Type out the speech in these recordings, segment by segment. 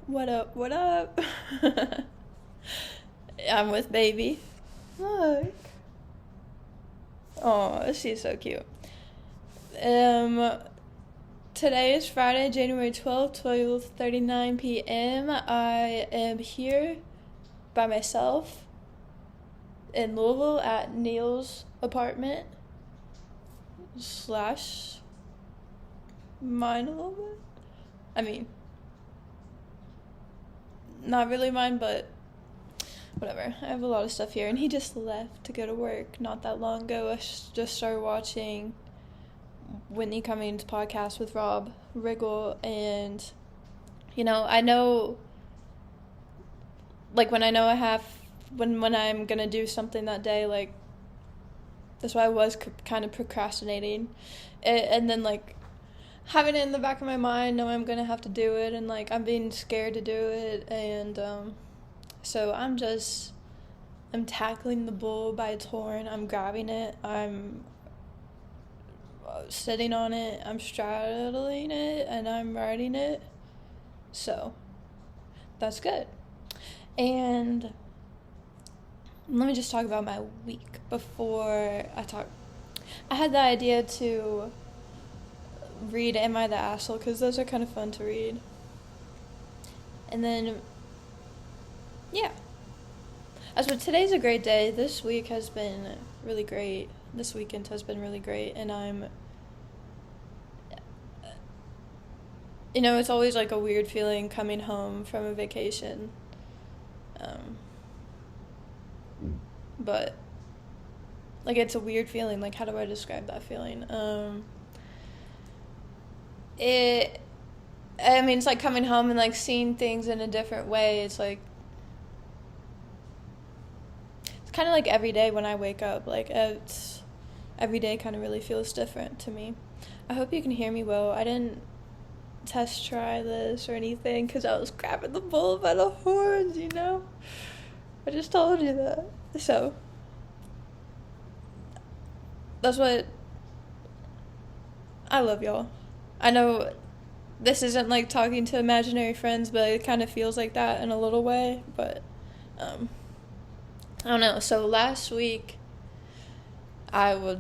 What up? What up? I'm with baby. Look. Oh, she's so cute. Today is Friday, January 12th, 12:39 p.m. I am here by myself in Louisville at Neil's apartment / mine a little bit. I mean, not really mine, but whatever. I have a lot of stuff here, and he just left to go to work not that long ago. I just started watching Whitney Cummings' podcast with Rob Riggle, and I know, like, when I'm gonna do something that day, like, that's why I was kind of procrastinating, and then, like, having it in the back of my mind, knowing I'm gonna have to do it, and, like, I'm being scared to do it, and so I'm tackling the bull by its horn. I'm grabbing it, I'm sitting on it, I'm straddling it, and I'm riding it. So that's good. And let me just talk about my week before I talk. I had the idea to read Am I the Asshole, because those are kind of fun to read. And then, yeah. But today's a great day. This week has been really great. This weekend has been really great, and it's always, like, a weird feeling coming home from a vacation. But, like, it's a weird feeling. Like, how do I describe that feeling? It's like coming home and, like, seeing things in a different way. It's like, it's kind of like every day when I wake up. Like, every day kind of really feels different to me. I hope you can hear me well. I didn't test try this or anything because I was grabbing the bull by the horns, I just told you that. So that's what I love, y'all. I know this isn't like talking to imaginary friends, but it kind of feels like that in a little way. But I don't know. So last week I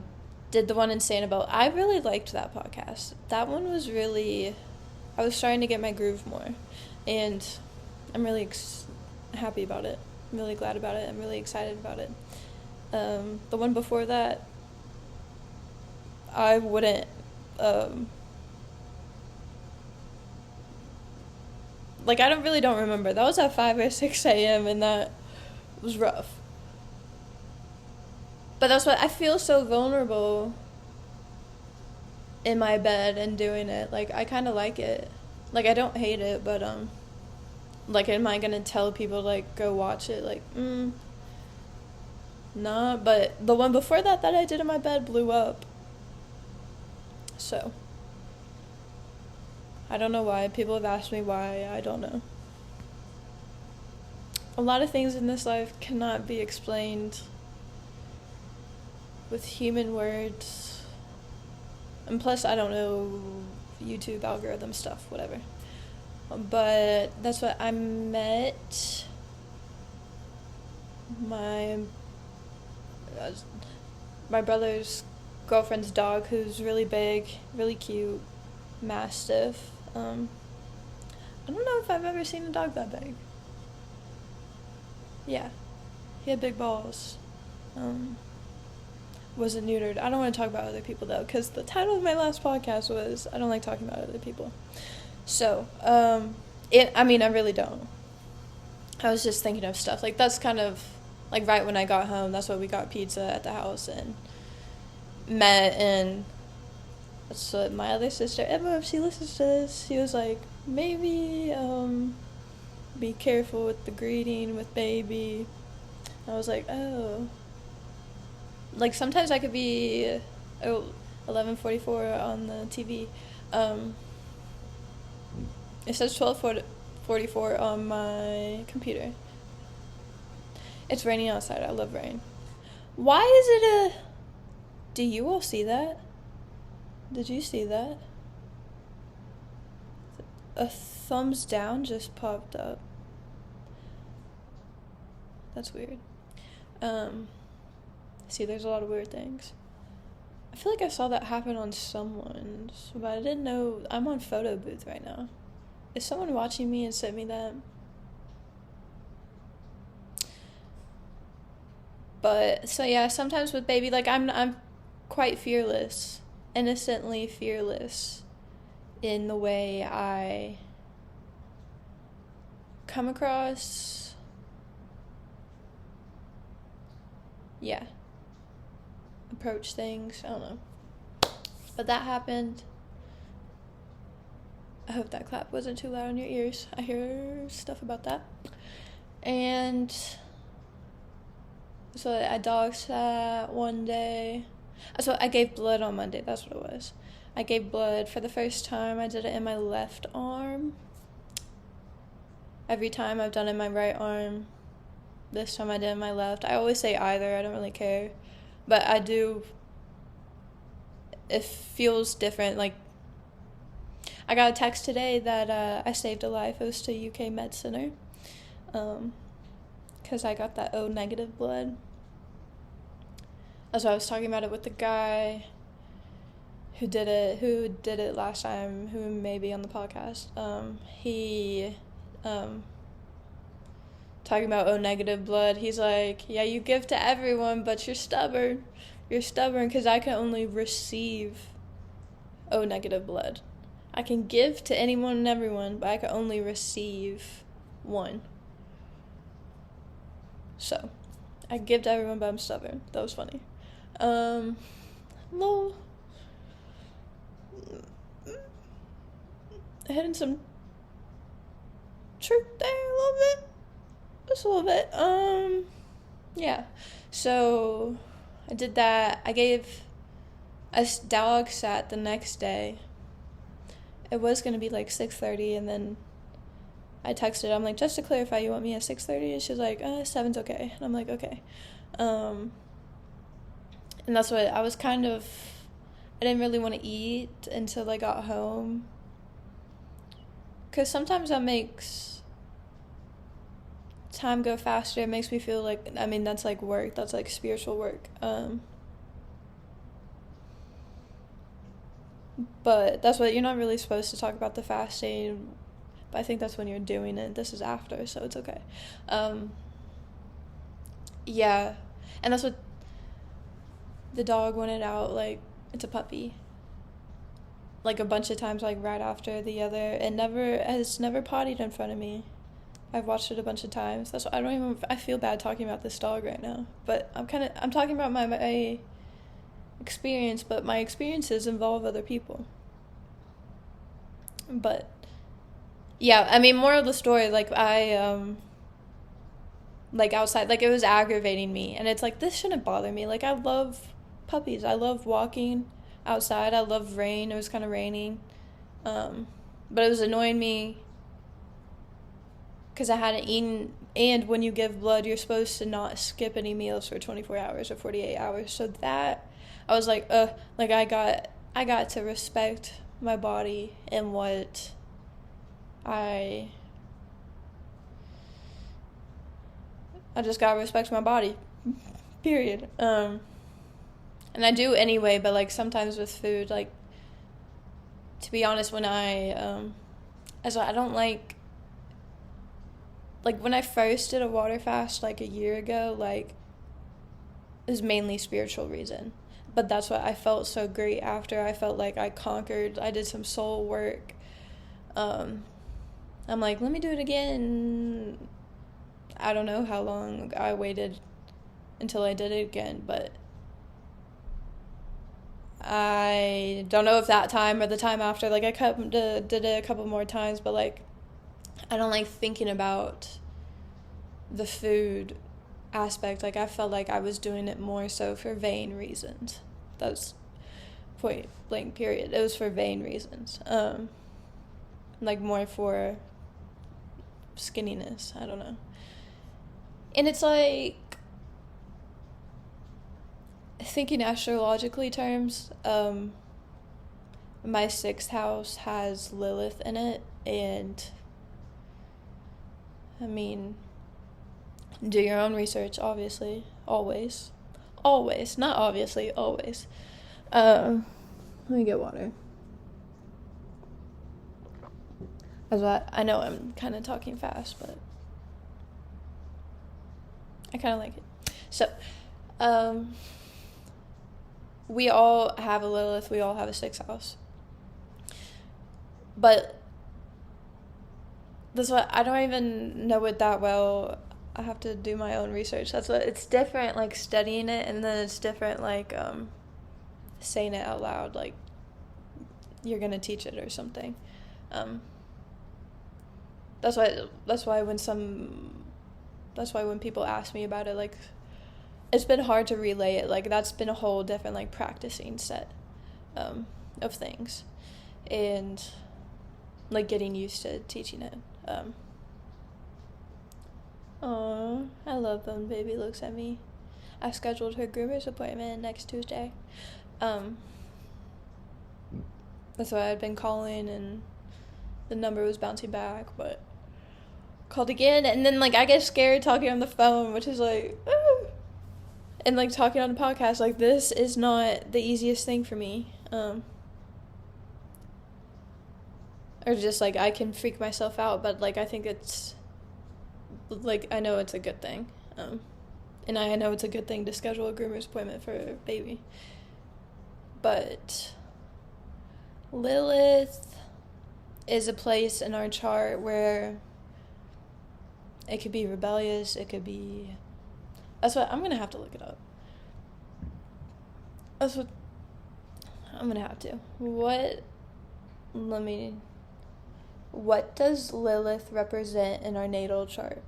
did the one in Sanibel. I really liked that podcast. That one was really, I was starting to get my groove more, and I'm really happy about it. I'm really glad about it. I'm really excited about it. The one before that, I wouldn't, I don't remember. That was at 5 or 6 a.m. and that was rough. But that's what, I feel so vulnerable in my bed and doing it. Like, I kind of like it. Like, I don't hate it, but, like, am I gonna tell people, like, go watch it? Like, nah. But the one before that I did in my bed blew up. So, I don't know why. People have asked me why. I don't know. A lot of things in this life cannot be explained with human words. And plus, I don't know YouTube algorithm stuff, whatever. But that's what I met my brother's girlfriend's dog, who's really big, really cute, mastiff. I don't know if I've ever seen a dog that big. Yeah, he had big balls. Wasn't neutered. I don't want to talk about other people though, because the title of my last podcast was I don't like talking about other people. So, I really don't. I was just thinking of stuff. Like, that's kind of, like, right when I got home, that's why we got pizza at the house and met, and that's what my other sister, Emma, if she listens to this, she was like, maybe, be careful with the greeting with baby. I was like, oh. Like, sometimes I could be 11:44 on the TV. It says 12:44 on my computer. It's raining outside. I love rain. Why is it do you all see that? Did you see that? a thumbs down just popped up. That's weird. See, there's a lot of weird things. I feel like I saw that happen on someone's, but I didn't know. I'm on photo booth right now. Is someone watching me and sent me that? But, so yeah, sometimes with baby, like, I'm quite fearless. Innocently fearless in the way I come across. Yeah. Approach things. I don't know. But that happened. I hope that clap wasn't too loud in your ears. I hear stuff about that. And so I dog sat one day. So I gave blood on Monday. That's what it was. I gave blood for the first time. I did it in my left arm. Every time I've done it in my right arm. This time I did it in my left. I always say either. I don't really care. But I do. It feels different. Like, I got a text today that I saved a life. It was to UK Med Center. Because I got that O negative blood. That's why I was talking about it with the guy who did it last time, who may be on the podcast. He talking about O negative blood. He's like, yeah, you give to everyone, but you're stubborn. You're stubborn because I can only receive O negative blood. I can give to anyone and everyone, but I can only receive one. So, I give to everyone, but I'm stubborn. That was funny. Lol. Hitting some truth there a little bit. Just a little bit. Yeah. So, I did that. I gave a dog sat the next day. It was going to be like 6:30, and then I texted. I'm like, just to clarify, you want me at 6:30? And she's like, 7's okay. And I'm like, okay. And that's what I was kind of. I didn't really want to eat until I got home. Because sometimes that makes time go faster. It makes me feel like, I mean, that's like work. That's like spiritual work. But that's what, you're not really supposed to talk about the fasting. But I think that's when you're doing it. This is after, so it's okay. Yeah. And that's what the dog wanted out, like, it's a puppy. Like, a bunch of times, like, right after the other. It has never pottied in front of me. I've watched it a bunch of times. That's why I feel bad talking about this dog right now. But I'm talking about my experience, but my experiences involve other people. But, yeah, I mean, moral of the story, like, like, outside, like, it was aggravating me. And it's like, this shouldn't bother me. Like, I love puppies. I love walking outside. I love rain. It was kind of raining. But it was annoying me because I hadn't eaten. And when you give blood, you're supposed to not skip any meals for 24 hours or 48 hours. So that, I was like, like, I got to respect my body and what I just gotta respect my body, period. And I do anyway, but, like, sometimes with food, like, to be honest, when I don't like, when I first did a water fast, like, a year ago, like, it was mainly spiritual reason. But that's what I felt so great after. I felt like I conquered. I did some soul work. I'm like, let me do it again. I don't know how long I waited until I did it again, but I don't know if that time or the time after, like, I did it a couple more times, but, like, I don't like thinking about the food aspect. Like, I felt like I was doing it more so for vain reasons. That's point blank period. It was for vain reasons. Like, more for skinniness. I don't know. And it's like, thinking astrologically terms, my 6th house has Lilith in it, and I mean, do your own research, obviously, always, not obviously, always. Let me get water. I know I'm kind of talking fast, but I kind of like it. So, we all have a Lilith, we all have a 6th house. But that's what, I don't even know it that well. I have to do my own research. That's what, it's different, like, studying it, and then it's different, like, saying it out loud, like, you're gonna teach it or something. That's why when people ask me about it, like, it's been hard to relay it. Like, that's been a whole different, like, practicing set of things, and, like, getting used to teaching it. I love when baby looks at me. I scheduled her groomer's appointment next Tuesday. That's why I'd been calling, and the number was bouncing back, but called again, and then, like, I get scared talking on the phone, which is, like, and, like, talking on the podcast, like, this is not the easiest thing for me, or just, like, I can freak myself out, but, like, I think it's, like, I know it's a good thing, and I know it's a good thing to schedule a groomer's appointment for a baby, but Lilith is a place in our chart where it could be rebellious, it could be, that's what, I'm gonna have to look it up. That's what, I'm gonna have to. What does Lilith represent in our natal chart?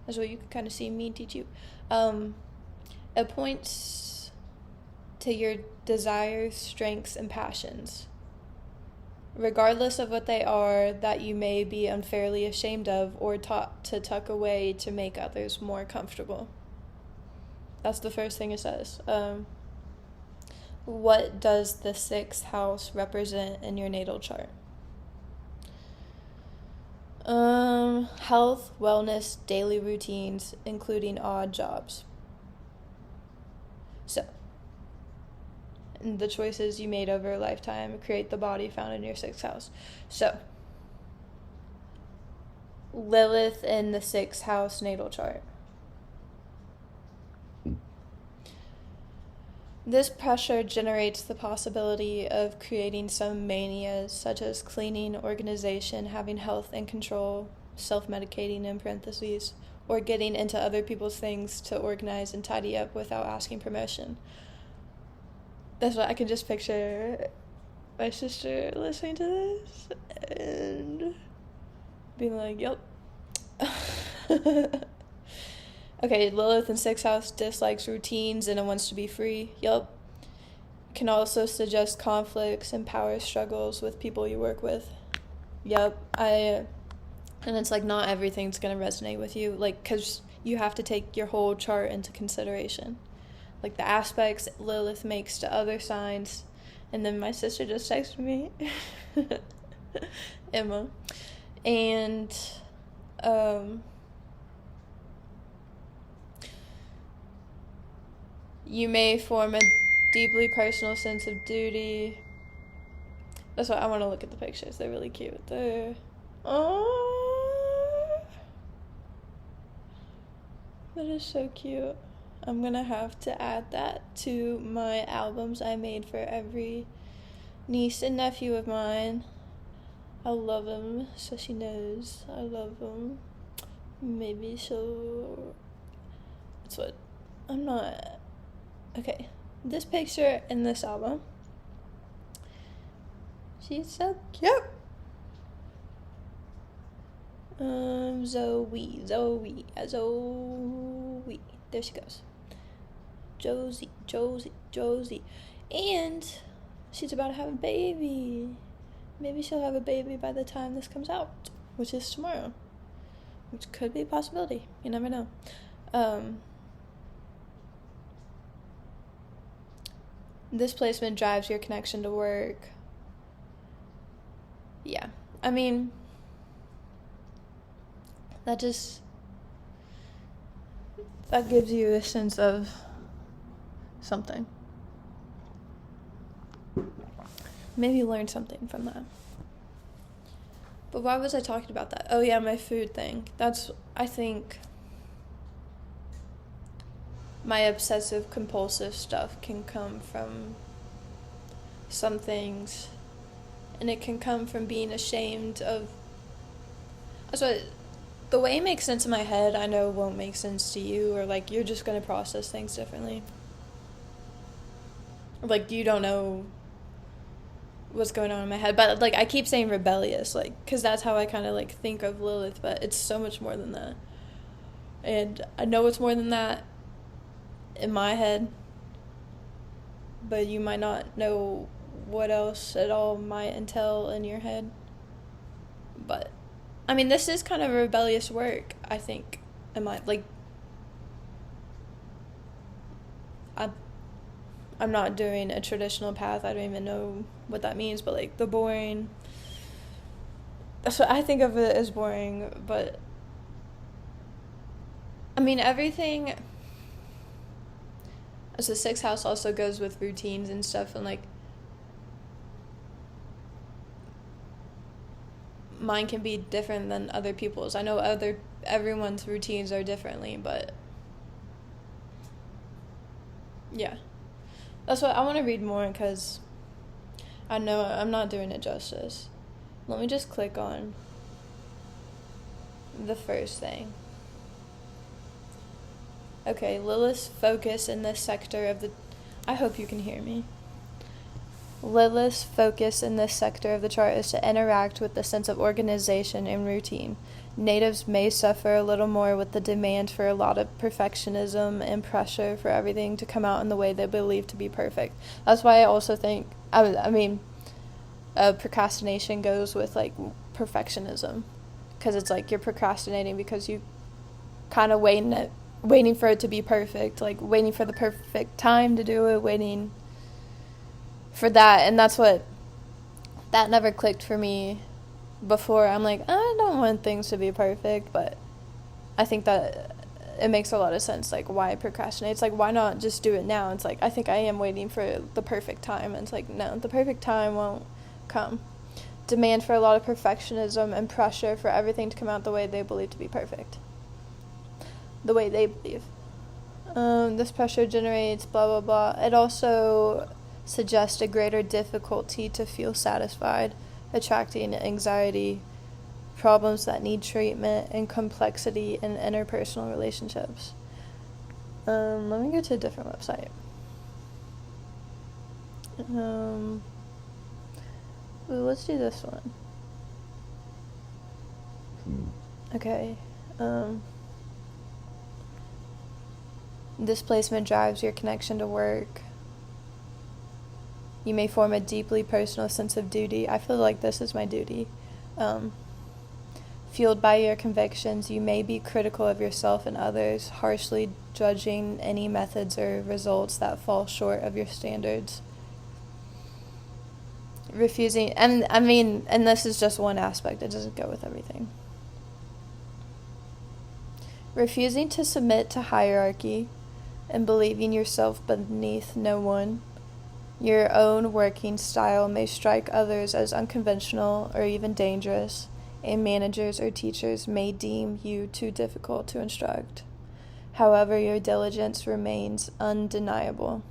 That's what you can kind of see me teach you. It points to your desires, strengths, and passions, regardless of what they are, that you may be unfairly ashamed of or taught to tuck away to make others more comfortable. That's the first thing it says. What does the 6th house represent in your natal chart? Health, wellness, daily routines, including odd jobs. So, the choices you made over a lifetime create the body found in your 6th house. So, Lilith in the 6th house natal chart. This pressure generates the possibility of creating some manias, such as cleaning, organization, having health and control, self-medicating in parentheses, or getting into other people's things to organize and tidy up without asking permission. That's what I can just picture my sister listening to this and being like, yep. Okay, Lilith in 6th house dislikes routines and it wants to be free. Yup. Can also suggest conflicts and power struggles with people you work with. Yup. And it's like not everything's going to resonate with you, like, because you have to take your whole chart into consideration. Like the aspects Lilith makes to other signs. And then my sister just texted me. Emma. And, you may form a deeply personal sense of duty. That's why I want to look at the pictures. They're really cute. That is so cute. I'm gonna have to add that to my albums I made for every niece and nephew of mine. I love them, so she knows I love them. Maybe she'll... That's what... I'm not... Okay, this picture in this album. She's so cute. Zoe. There she goes. Josie. And she's about to have a baby. Maybe she'll have a baby by the time this comes out, which is tomorrow. Which could be a possibility. You never know. This placement drives your connection to work. Yeah. I mean, that gives you a sense of something. Maybe learn something from that. But why was I talking about that? Oh yeah, my food thing. I think my obsessive compulsive stuff can come from some things, and it can come from being ashamed of. That's what the way it makes sense in my head, I know won't make sense to you, or like you're just gonna process things differently. Or like you don't know what's going on in my head, but like I keep saying rebellious, like, because that's how I kind of like think of Lilith, but it's so much more than that, and I know it's more than that in my head, but you might not know what else at all might entail in your head. But I mean, this is kind of a rebellious work, I think. I'm not doing a traditional path. I don't even know what that means, but like the boring, that's what I think of it as boring. But I mean, everything as the sixth house also goes with routines and stuff, and like mine can be different than other people's. I know everyone's routines are differently, but yeah. That's what I want to read more, because I know I'm not doing it justice. Let me just click on the first thing. Okay, Lis Focus in this sector of the... I hope you can hear me. Lis Focus in this sector of the chart is to interact with the sense of organization and routine. Natives may suffer a little more with the demand for a lot of perfectionism and pressure for everything to come out in the way they believe to be perfect. That's why I also think, procrastination goes with like perfectionism, because it's like you're procrastinating because you kind of waiting for it to be perfect, like waiting for the perfect time to do it, waiting for that. And that never clicked for me before. I'm like, I don't want things to be perfect, but I think that it makes a lot of sense, like why procrastinate. It's like, why not just do it now? It's like, I think I am waiting for the perfect time, and it's like, no, the perfect time won't come. Demand for a lot of perfectionism and pressure for everything to come out the way they believe to be perfect, the way they believe. This pressure generates blah blah blah. It also suggests a greater difficulty to feel satisfied, attracting anxiety, problems that need treatment, and complexity in interpersonal relationships. Let me go to a different website. Let's do this one. Okay. This placement drives your connection to work. You may form a deeply personal sense of duty. I feel like this is my duty. Fueled by your convictions, you may be critical of yourself and others, harshly judging any methods or results that fall short of your standards. Refusing, and this is just one aspect, it doesn't go with everything. Refusing to submit to hierarchy and believing yourself beneath no one. Your own working style may strike others as unconventional or even dangerous, and managers or teachers may deem you too difficult to instruct. However, your diligence remains undeniable.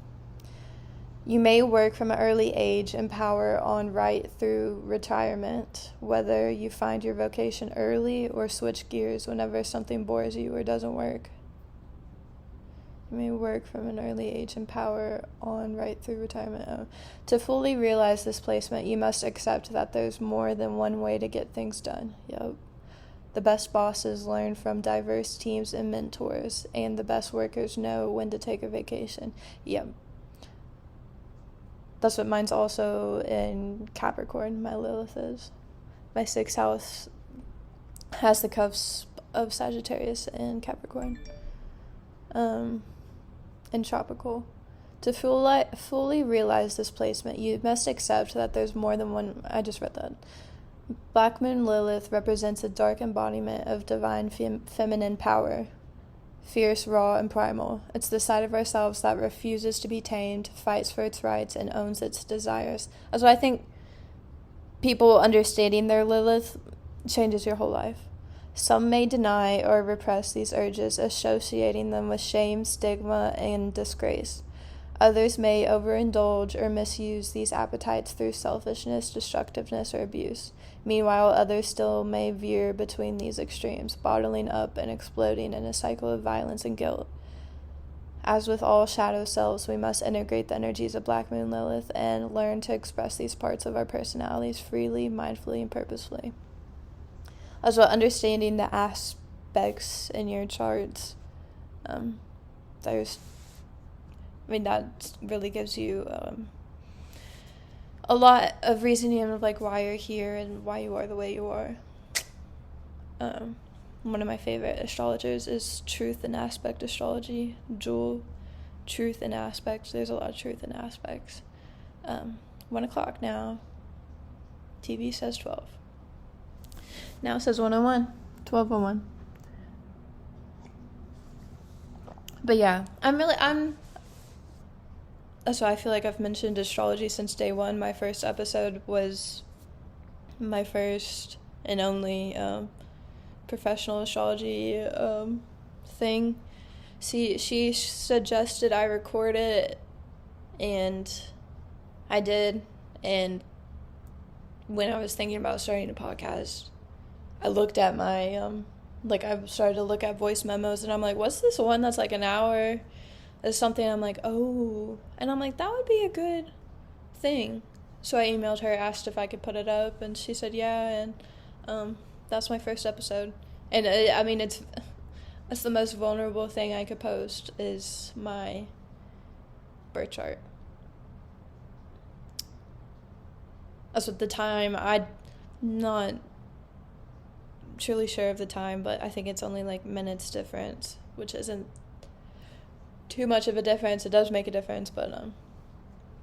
You may work from an early age and power on right through retirement, whether you find your vocation early or switch gears whenever something bores you or doesn't work. You may work from an early age and power on right through retirement. To fully realize this placement, you must accept that there's more than one way to get things done. Yep. The best bosses learn from diverse teams and mentors, and the best workers know when to take a vacation. Yep. That's what mine's also in Capricorn, my Lilith is. My sixth house has the cusp of Sagittarius and Capricorn. And tropical. To fully realize this placement, you must accept that there's more than one. I just read that. Black Moon Lilith represents a dark embodiment of divine feminine power, fierce, raw, and primal. It's the side of ourselves that refuses to be tamed, fights for its rights, and owns its desires. That's why I think people understanding their Lilith changes your whole life. Some may deny or repress these urges, associating them with shame, stigma, and disgrace. Others may overindulge or misuse these appetites through selfishness, destructiveness, or abuse. Meanwhile, others still may veer between these extremes, bottling up and exploding in a cycle of violence and guilt. As with all shadow selves, we must integrate the energies of Black Moon Lilith and learn to express these parts of our personalities freely, mindfully, and purposefully. As well, understanding the aspects in your charts, that really gives you a lot of reasoning of like why you're here and why you are the way you are. One of my favorite astrologers is Truth and Aspect Astrology, Jewel. Truth and Aspects. There's a lot of truth in aspects. 1 o'clock now. TV says 12. Now it says 1:01. 12:01. But yeah, that's why I feel like I've mentioned astrology since day one. My first episode was my first and only professional astrology thing. She suggested I record it, and I did. And when I was thinking about starting a podcast, I looked at my I started to look at voice memos, and I'm like, what's this one that's like an hour? There's something I'm like, oh, and I'm like, that would be a good thing. So I emailed her, asked if I could put it up, and she said yeah, and that's my first episode. And it's the most vulnerable thing I could post is my birth chart. That's at the time, I'm not truly sure of the time, but I think it's only like minutes difference, which isn't too much of a difference. It does make a difference, but what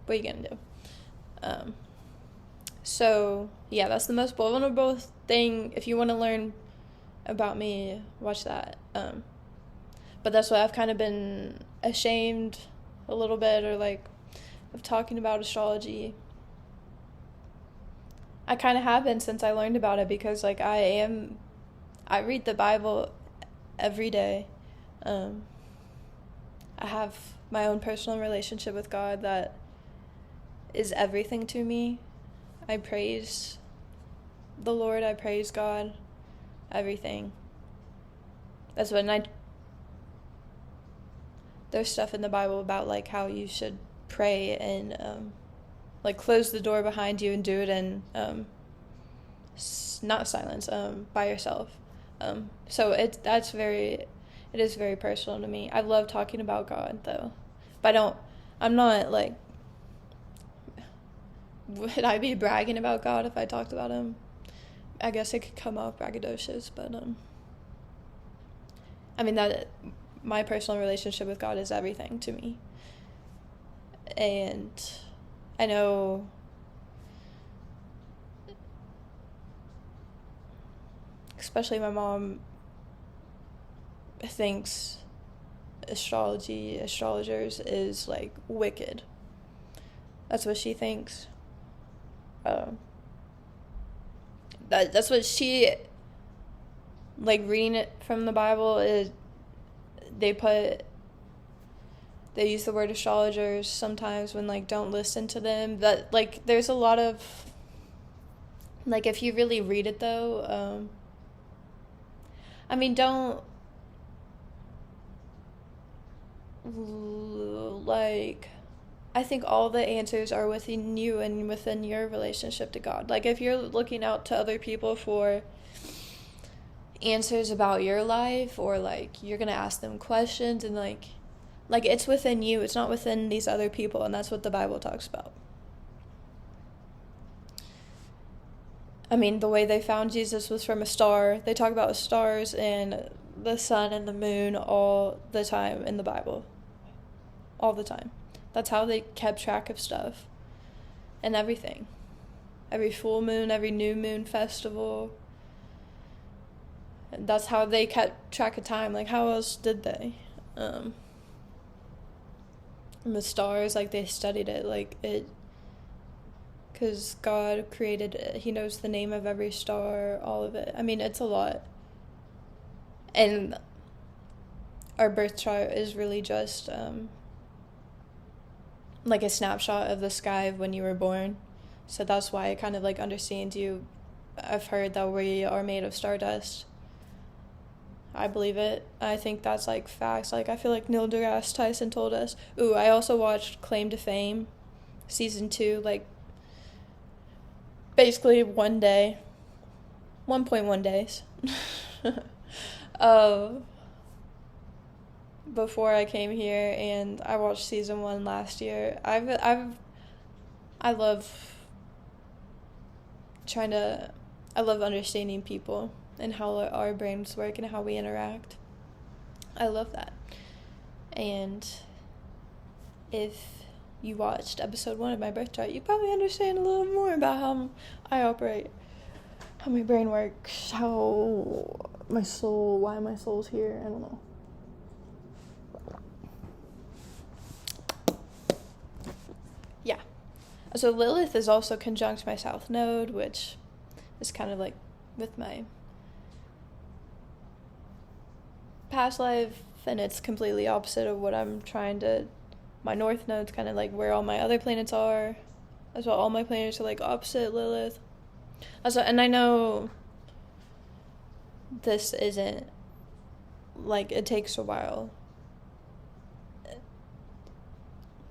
are you gonna do? So yeah, that's the most vulnerable thing. If you want to learn about me, watch that. But that's why I've kind of been ashamed a little bit, or like, of talking about astrology. I kind of have been since I learned about it, because like I read the Bible every day. I have my own personal relationship with God that is everything to me. I praise the Lord, I praise God, everything. That's when there's stuff in the Bible about like how you should pray and like close the door behind you and do it in not silence, by yourself. So it is very personal to me. I love talking about God though, but I'm not like, would I be bragging about God if I talked about him? I guess it could come off braggadocious, but that my personal relationship with God is everything to me. And I know especially my mom thinks astrologers is like wicked. That's what she thinks. That's what she, like, reading it from the Bible is, they use the word astrologers sometimes when, like, don't listen to them. That, like, there's a lot of, like, if you really read it though, don't, like, I think all the answers are within you and within your relationship to God. Like, if you're looking out to other people for answers about your life, or, like, you're going to ask them questions, and, like, it's within you. It's not within these other people, and that's what the Bible talks about. The way they found Jesus was from a star. They talk about stars and the sun and the moon all the time in the Bible. All the time. That's how they kept track of stuff and everything. Every full moon, every new moon festival. And that's how they kept track of time. Like, how else did they? And the stars, like, they studied it. Like, it... Because God created it. He knows the name of every star, all of it. I mean, it's a lot. And our birth chart is really just, like, a snapshot of the sky of when you were born. So that's why it kind of, like, understands you. I've heard that we are made of stardust. I believe it. I think that's, like, facts. Like, I feel like Neil deGrasse Tyson told us. Ooh, I also watched Claim to Fame, season 2, like, basically 1 day, 1.1 days, before I came here, and I watched season 1 last year. I love understanding people and how our brains work and how we interact. I love that. And if you watched episode 1 of my birth chart, you probably understand a little more about how I operate, how my brain works, how my soul, why my soul's here. I don't know. Yeah. So Lilith is also conjunct my south node, which is kind of like with my past life, and it's completely opposite of what I'm trying to... My north node's kind of like where all my other planets are. As well, all my planets are like opposite Lilith. Also, and I know this isn't, like, it takes a while.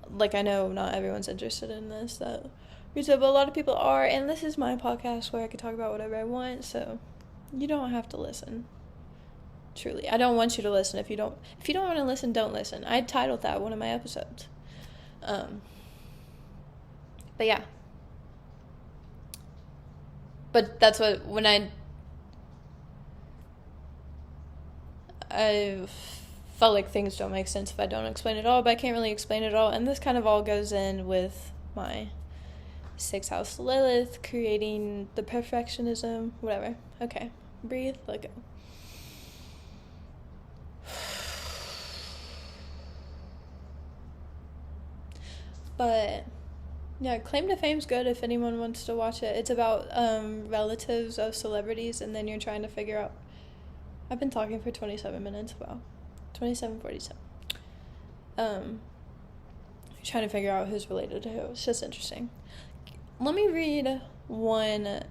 Like, I know not everyone's interested in this, but a lot of people are, and this is my podcast where I can talk about whatever I want, so you don't have to listen. Truly. I don't want you to listen. If you don't want to listen, don't listen. I titled that one of my episodes. But yeah. But that's what, when I felt like things don't make sense if I don't explain it all, but I can't really explain it all. And this kind of all goes in with my 6th house Lilith, creating the perfectionism, whatever. Okay. Breathe, let go. But yeah, Claim to Fame's good if anyone wants to watch it. It's about relatives of celebrities, and then you're trying to figure out... I've been talking for 27 minutes. Wow. 27:47. You're trying to figure out who's related to who. It's just interesting. Let me read one...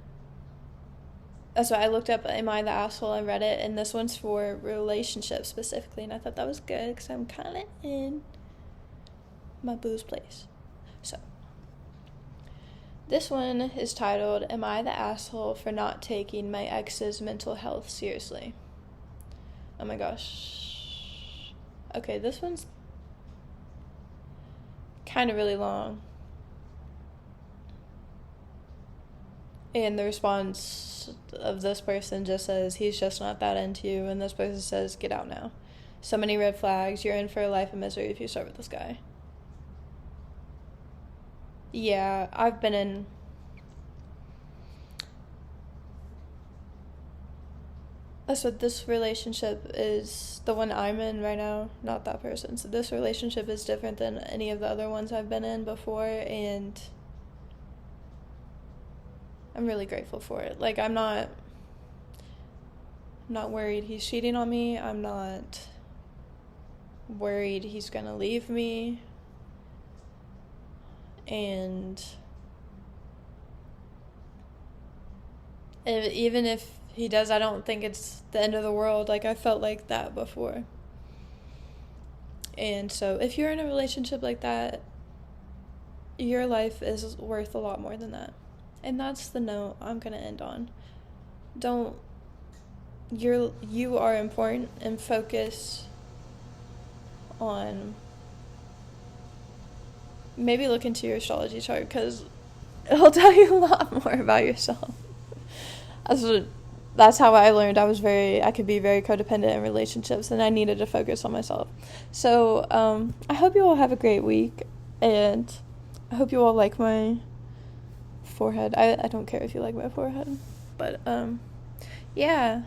So I looked up Am I the Asshole? I read it, and this one's for relationships specifically, and I thought that was good because I'm kind of in my boo's place. So, this one is titled, Am I the Asshole for Not Taking My Ex's Mental Health Seriously? Oh my gosh. Okay, this one's kind of really long. And the response of this person just says, he's just not that into you. And this person says, get out now. So many red flags. You're in for a life of misery if you start with this guy. Yeah, I've been in... So this relationship is the one I'm in right now, not that person. So this relationship is different than any of the other ones I've been in before, and I'm really grateful for it. Like, I'm not worried he's cheating on me. I'm not worried he's gonna leave me. And even if he does, I don't think it's the end of the world. Like, I felt like that before. And so if you're in a relationship like that, your life is worth a lot more than that. And that's the note I'm going to end on. You are important, and focus on... Maybe look into your astrology chart, because it'll tell you a lot more about yourself. That's how I learned I could be very codependent in relationships, and I needed to focus on myself. So, I hope you all have a great week, And I hope you all like my forehead. I don't care if you like my forehead. But, yeah.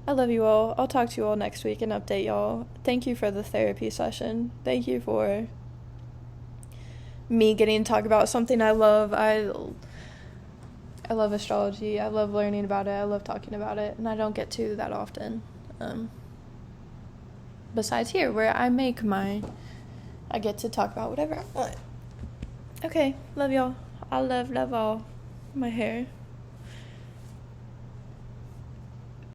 I love you all. I'll talk to you all next week and update y'all. Thank you for the therapy session. Thank you for me getting to talk about something I love. I love astrology. I love learning about it. I love talking about it. And I don't get to that often. Besides here, where I get to talk about whatever I want. Okay, love y'all. I love all my hair.